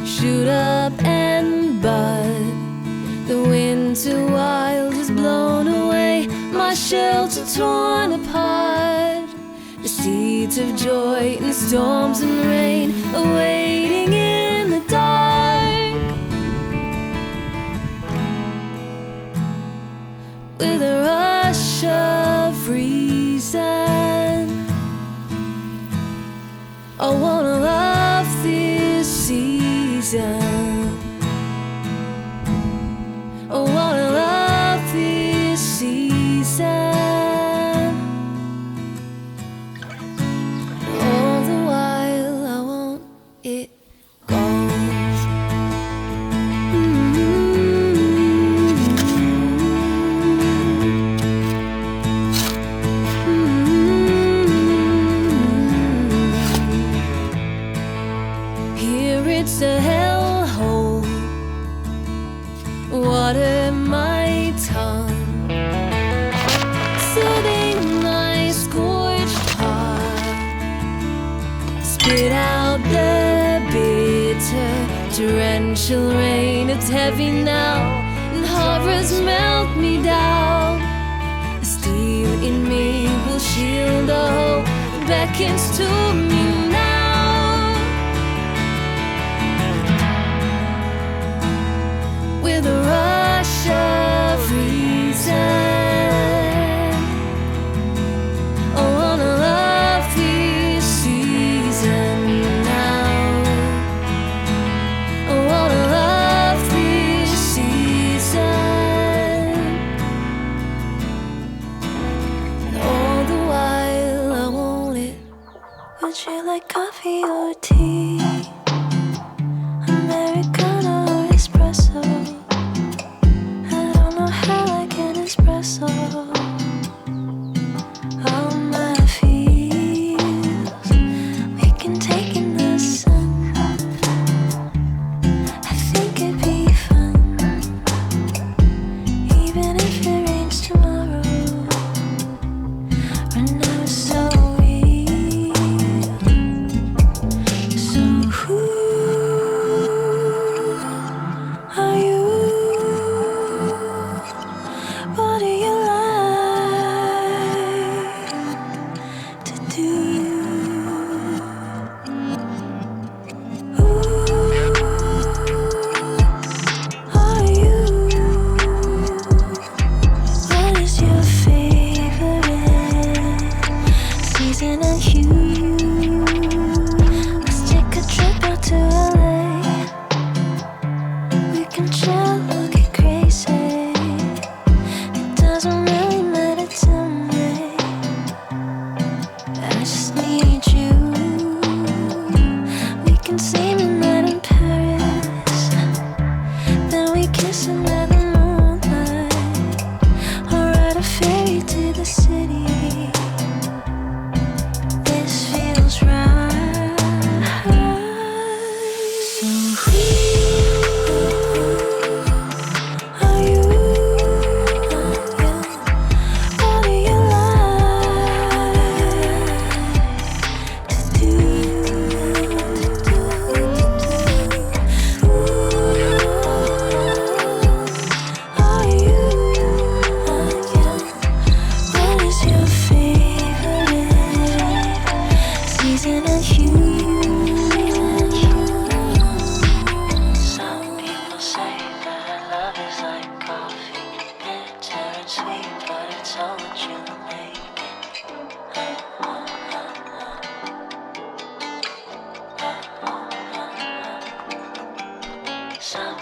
shoot up and bud. The winter wild has blown away, my shelter torn apart. The seeds of joy in storms and rain are waiting in the dark. With a rush of reason, I wanna love this season. I wanna love this season. All the while I want it gone. Here it's a hellhole, water my tongue, soothing my scorched heart. Spit out the bitter, torrential rain. It's heavy now, and horrors melt me down. The steel in me will shield the hope that beckons to me now. With a rush of reason, I wanna love this season now. I wanna love this season. And all the while I want it. Would you like coffee or tea? Americano or espresso? Espresso. All my feels we can take in the sun. I think it'd be fun, even if it rains tomorrow. Right now it's so weird. So who are you? What do you like to do? Who are you? What is your favorite season and hue? Let's take a trip out to LA. We can chill, we'll get crazy. Doesn't really matter to me. I just need you. We can see midnight in Paris, then we kiss under the moonlight, or ride a ferry to the city. This feels right. So who are you? What do you like to do? Who are you? What is your favorite season and hue? Some people say that love is like coffee, bitter and sweet, but it's all that you make it. Some